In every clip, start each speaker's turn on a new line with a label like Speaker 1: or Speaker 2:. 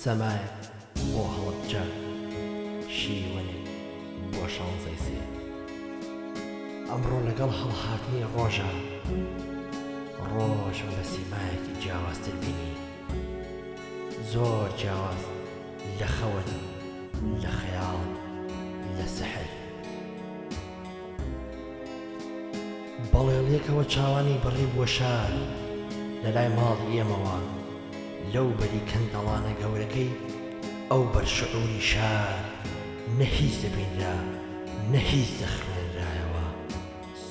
Speaker 1: سەمایە بۆ هەڵبجە شیوەنێک بۆ شانزەی سێ. ئەمڕۆ لەگەڵ هەڵهاتنی ڕۆژە ڕۆژ بە سیمایەکی جیاوازتر بینی، زۆر جیاواز لە خەون، لە خەیاڵ، لە سەحر. بەڵێڵیەکەوە چاوانی بڕی بووە شار لە لای ماڵی ئێمەوە، لەو بەری کەندەڵانە گەورەکەی ئەو بەرشعوری شار نە هیچ دەبینرا نە هیچ دەخوێنرایەوە.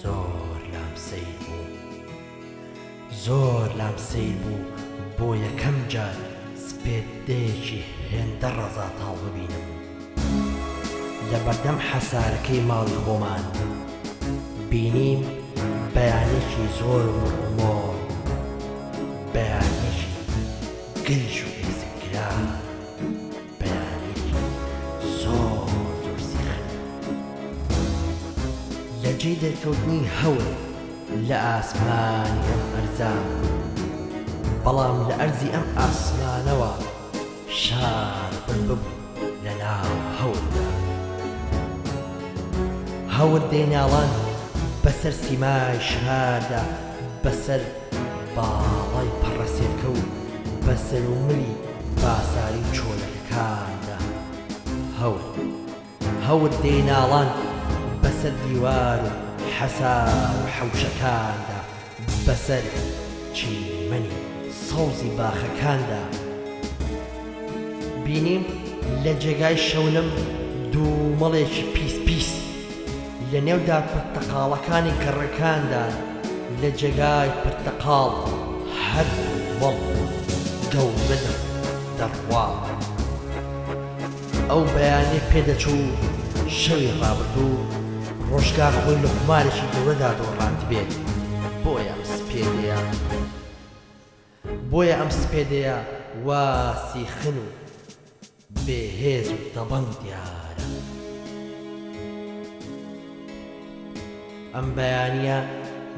Speaker 1: زۆر لام سەیر بوو، زۆر لام سەیر بوو بۆ یەکەم جار سپێدەیەکی هێندە ڕەزاتاڵ ببینم لە بەردەم حەسارەکەی ماڵی خۆمان. بینیم بەیانێکی زۆر مڕمۆ، بەیانێکی گرژ و ئێزگرا، بەیانێکی زۆر زۆر سیخن لە جێی دەرکەوتنی هەول لە ئاسمانی ئەم ئەرزا. بەڵام لە ئەرزی ئەم ئاسمانەوە شار ببوو لە ناو هەولدا. هەول دێناڵان بەسەر سیمای شاردا، بەسەر باڵای پەڕەسێرکە و بەسەر و ملی باساری چۆلەکەکاندا. هەول دێناڵان بەسەر دیوار و حەسار و حەوشەکاندا، بەسەر چیمەنی سەوزی باخەکاندا. بینیم لە جێگای شەونم دوو مەڵێکی پیس پیس لە نێودا پرتەقاڵەکانی گەڕەکاندا. لە جێگای پرتەقاڵ هەر مەڵ گەورە دەڕوا. ئەو بەیانێ پێدەچوو شەوی ڕابردوو ڕۆژگار خۆی لە قمارێکی گەورەدا دۆڕاند بێت. بۆیە ئەم سپێدەیە واسی خن و بێهێز و دەبەنگ دیارە. ئەم بەیانیە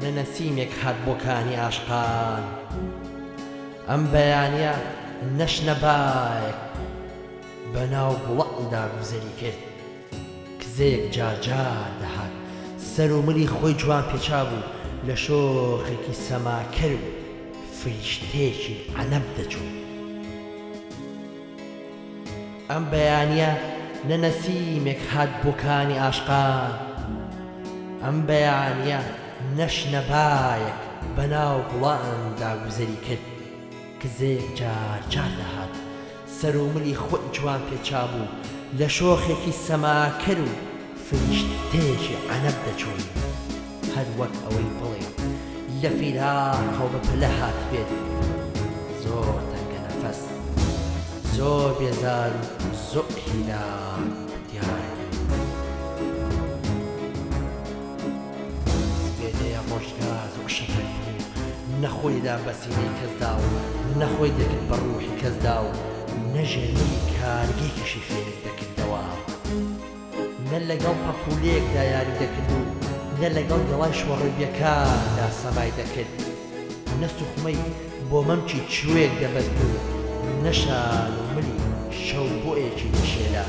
Speaker 1: لە نەسیمێک هات بۆکانی عاشقان. ئەم بەیانیە نەشنەبایەک بەناو گوڵەقدا گوزەری کرد. کزەیەک جارجار دەهات سەر و ملی خۆی جوان پێچا بوو لە شۆخێکی سەماکەر و فریشتێکی عەنەب دەچوو. ئەم بەیانیە لە نەسیمێک هات بۆکانی عاشقان. ئەم بەیانیە نەشنەبایەک بەناو گوڵاندا گوزەری کرد. کزەیەک جارجار دەهات سەر و ملی خۆی جوان پێچا بوو لە شۆخێکی سەماکەر و فریشتێکی عەنەب دەچوو. هەر وەک ئەوەی بڵێ لە فیراقەوە بە پلە هات بێت. زۆر تەنگە نەفەس، زۆر بێزار و زۆر هیلاک دیارە. سپێدەیە ڕۆژگار زۆر شەفەت بوو، نەخۆیدا بە سینەی کەسدا و نەخۆی دەکرد بە ڕوحی کەسدا و نەژێرنی کارگێکیشی فێرک دەکردەوە. نە لەگەڵ پەپولەیەکدا یاری دەکرد و نە لەگەڵ گەڵای شۆڕەبیەکاندا سەمای دەکرد. نە سوخمەی بۆ مەمکی کوێک دەبەست و نەشان و ملی شەو بۆیەکی دەشێلا.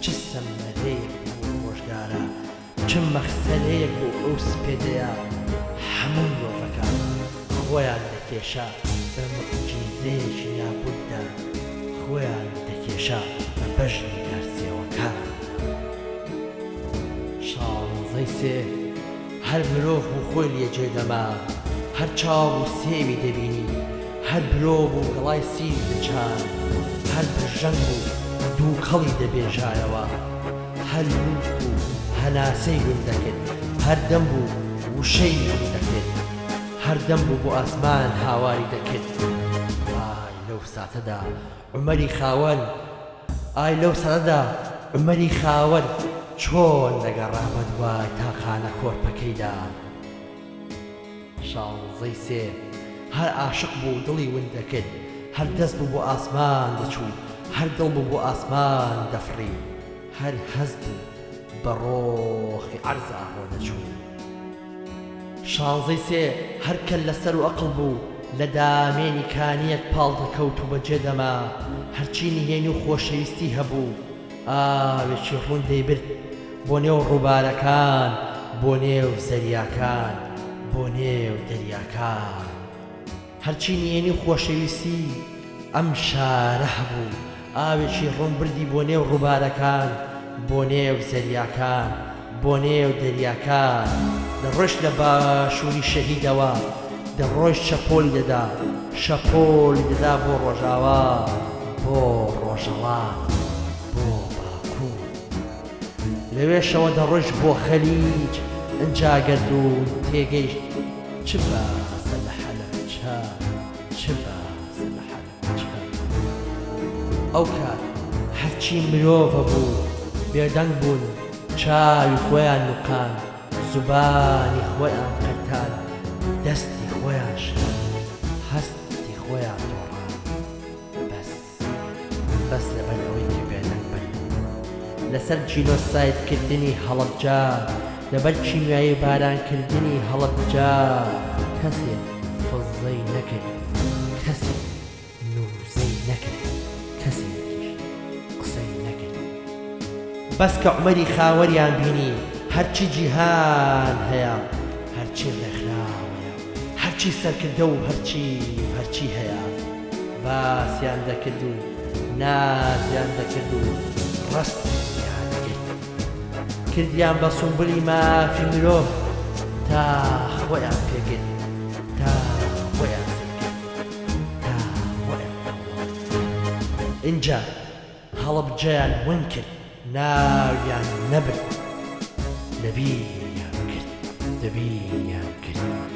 Speaker 1: چ سەمەرەیەک بوو ڕۆژگارە، چ مەخسەرەیەک بوو ئەو سپێدەیە. هەموو مرۆڤەکان خۆیان دەکێشا بە موعجیزەیەکی نابووددا، خۆیان دەکێشا بە بەژنی گارسیەوەکان. شانزەی سێ هەر مرۆڤ بوو خۆی لێجێ دەما، هەر چاو و سێوی دەبینی، هەر برۆ بوو گەڵای سیری دەچان، هەر برژەنگ بوو دووکەڵی دەبێژایەوە، هەر لووت بوو هەناسەی گوێ دەکرد، هەر دەم بوو وشەی گوێ دەکرد، هەر دەم بوو بۆ ئاسمان هاواری دەکرد. ئای لەو ساتەدا عومەری خاوەن، ئای لەو ساتەدا عومەری خاوەن چۆن دەگەڕا بە دوای تاقانە کۆرپەکەیدا. شانزەی سێ هەر عاشق بوو دڵی ون دەکرد، هەر دەست بوو بۆ ئاسمان دەچوو، هەر دڵ بوو بۆ ئاسمان دەفڕی، هەر هەز بوو بە ڕۆخی عەرزا ڕۆ دەچوو. شانزەی سێ هەر کەل لەسەر و عەقڵ بوو لە دامێنی کانیەک پاڵ دەکەوت و بەجێ دەما هەرچی نهێنی و خۆشەویستی هەبوو ئاوێکی ڕوون دەیبرد بۆ نێو ڕووبارەکان بۆ نێو زەریاکان بۆ نێو دەریاکان هەرچی نهێنی و خۆشەویستی ئەم شارە هەبوو ئاوێکی ڕوون بردی بۆ نێو ڕووبارەکان بۆ نێو زەریاکان بۆ نێو دەریاکان دەڕۆیش لە باشووری شەهیدەوە دەڕۆیش شەپۆلی دەدا شەپۆلی دەدا بۆ ڕۆژاوا بۆ ڕۆژەڵات بۆ باکوور لەوێشەوە دەڕۆیش بۆ خەلیج ئەنجا گەردوون تێگەیشت چ باسە لە حەلەبجە چ باسە لە حەلەبجە ئەو کات هەرچی مرۆڤە بوو بێدەنگ بوون چاوی خۆیان نوقان زوبانی خۆیان قەتان دەستی خۆیان شان هەستی خۆیان تۆڕان بەس لەبەر ئەوەی کە بێدەنگ بن لەسەر جینۆسایدکردنی هەڵەبجە لەبەر کیمیایی بارانکردنی هەڵەبجە کەسێک فزەی نەکرد کەسێک نووزەی نەکرد کەسێکیش قسەی نەکرد بەس کە عومەری خاوەریان بینی هەرچی جیهان هەیە هەرچی ڕێکخراوەیە هەرچی سەرکردە و هەرچی هەیە باسیان دەکرد و نازیان دەکرد و ڕستیان کرد کردیان بە سومبولی مافی مرۆڤ تا خۆیان پێگرت تا خۆیان سەرکرد تا خۆیان اینجا هەڵەبجەیان ون کرد ناویان نەبرد لەبیریان کرد